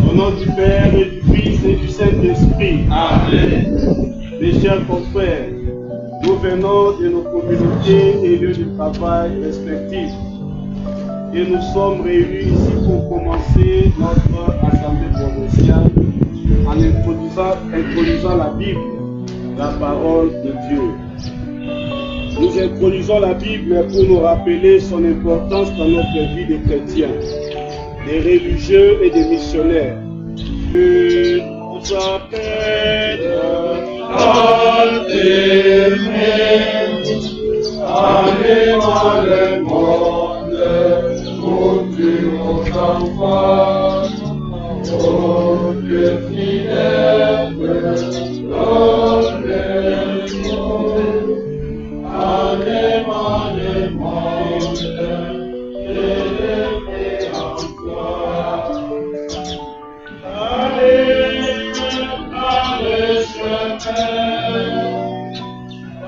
Au nom du Père et du Fils et du Saint-Esprit. Amen. Mes chers confrères, nous venons de nos communautés et lieux de travail respectifs. Et nous sommes réunis ici pour commencer notre assemblée provinciale en introduisant la Bible, la parole de Dieu. Nous introduisons la Bible pour nous rappeler son importance dans notre vie de chrétiens, des religieux et des missionnaires. Dieu nous appelle à t'aimer, allez dans le monde, conduire nos enfants, oh Dieu fidèle, donne le monde, allez dans le monde, élevé en toi. Allez dans le chemin,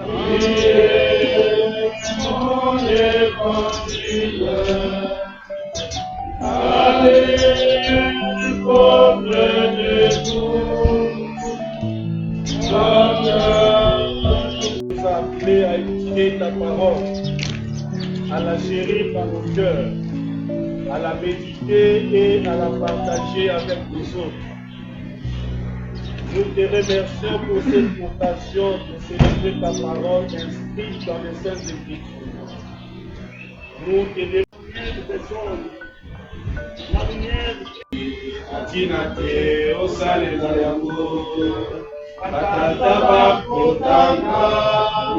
priez mon évangile. Allez, peuple de tout, nous a appelés à écouter ta parole, à la chérir dans nos cœurs, à la méditer et à la partager avec les autres. Nous te remercions pour cette occasion de célébrer ta parole inscrite dans les Saintes Écritures. Nous te remercions la lumière Atina te osalela yango batata bakotanga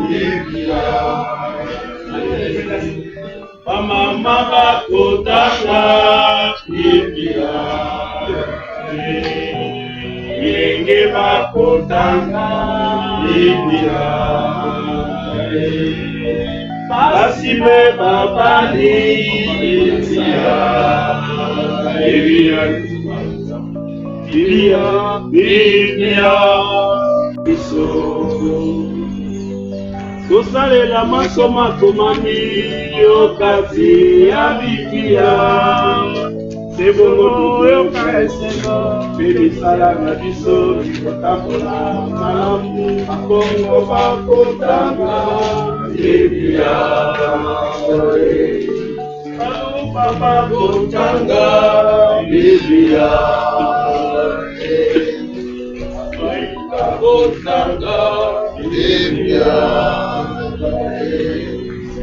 yebila bamama bakotanga yebila bilenge bakotanga yebila basime babali Biblia biso tosalela masoma komani okati ya Biblia sebongo oyoka esengo mpe misala na biso bikotambola malamu bakongo bakotanga Biblia Papa Botanga Biblia Botanga Biblia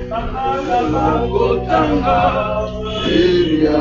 Papa Botanga Biblia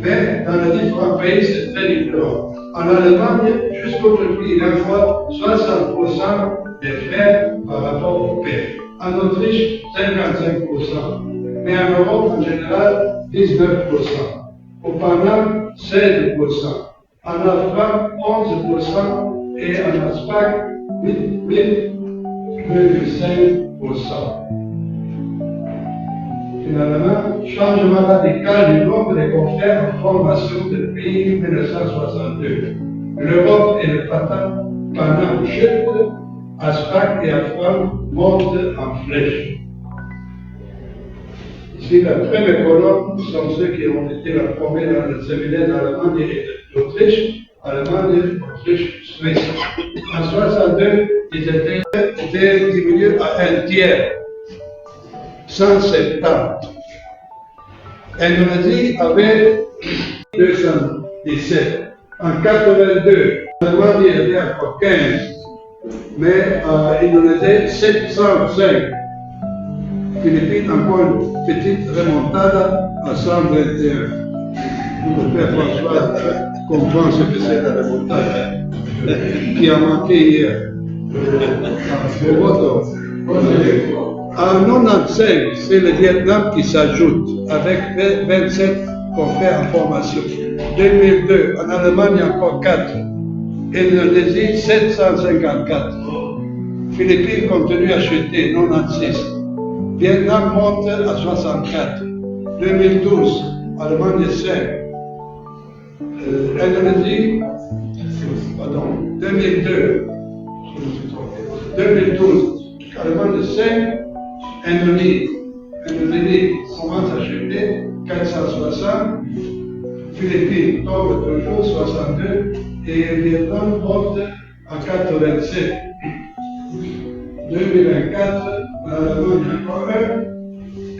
Mais dans les différents pays, c'est très différent. En Allemagne, jusqu'aujourd'hui, il y a 60% des frères par rapport au père. En Autriche, 55%. Mais en Europe, en général, 19%. Au Panama, 16%. En Alpha, 11%. Et en Aspac, 8,5%. Finalement, changement radical du nombre de confrères en formation depuis 1962. L'Europe et le Panama chutent, Aspac et Alpha montent en flèche. Ici, la première colonne sont ceux qui ont été formés dans le séminaire d'Allemagne et d'Autriche, Allemagne, Autriche, Suisse. En 1962, ils étaient diminués à un tiers, 170. Indonésie avait 217. En 82, l'Allemagne était encore 15, mais en Indonésie, 705. Philippines, encore une petite remontada à 121. Le père François comprend ce que c'est la remontada qui a manqué hier. En 95, c'est le Vietnam qui s'ajoute avec 27 confrères en formation. 2002, en Allemagne, encore 4. Indonésie, 754. Philippines continue à chuter, 96. Vietnam monte à 64. 2012, Allemagne 5. Indonésie, pardon, 2002. 2012, Allemagne 5. Indonésie commence à chuter, 460. Philippines tombe toujours, 62. Et Vietnam monte à 87. 2024, l'Allemagne encore 1,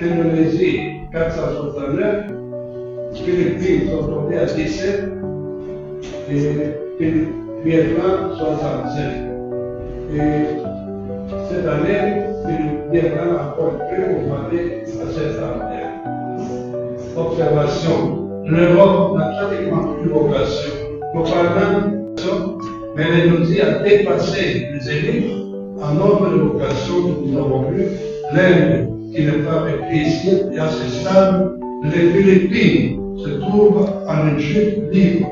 Indonésie 469, Philippines sont tombées à 17 et Vietnam 67. Et cette année, Vietnam a encore peu augmenté à 701. Observation. L'Europe n'a pratiquement plus vocation. Au Parlement, mais l'Indonésie a dépassé les élites. En nombre de vocations, nous avons vu l'Inde qui n'est pas ici et à ce stade, les Philippines se trouvent en une chute libre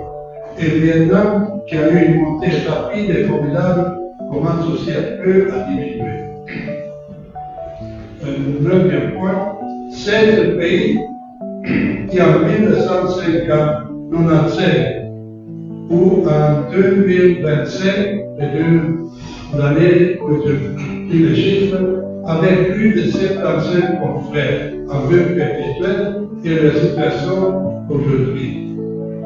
et le Vietnam qui a eu une montée rapide et formidable commence aussi à peu à diminuer. Un neuvième point, 16 pays qui en 1995 ou en 2025, l'année où je dis les chiffres, avec plus de 75 confrères en vue perpétuelle et la situation aujourd'hui.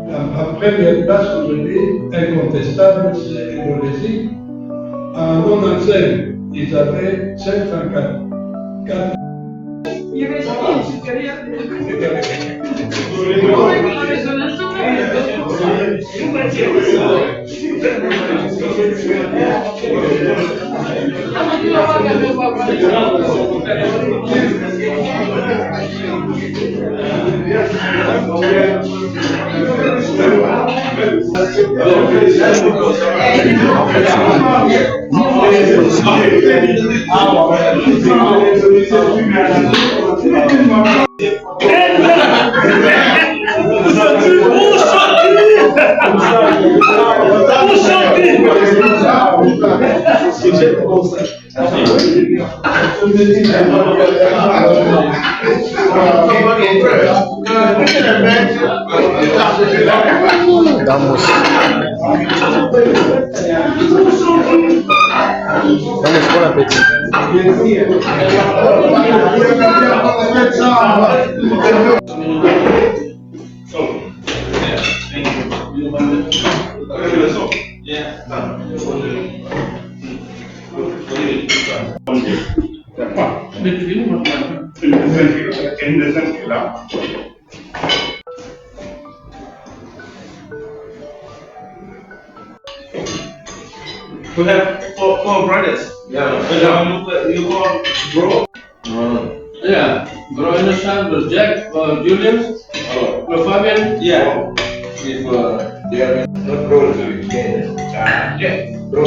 La première place aujourd'hui, incontestable, c'est l'Indonésie. En 95, ils avaient 504. Damos buen apetito. We have four brothers. Yeah. You call bro? Yeah. Bro Innocent, bro Jack, bro Julius, bro Fabian. Yeah. With Jeremy. Not bro, yeah. Yeah. Bro.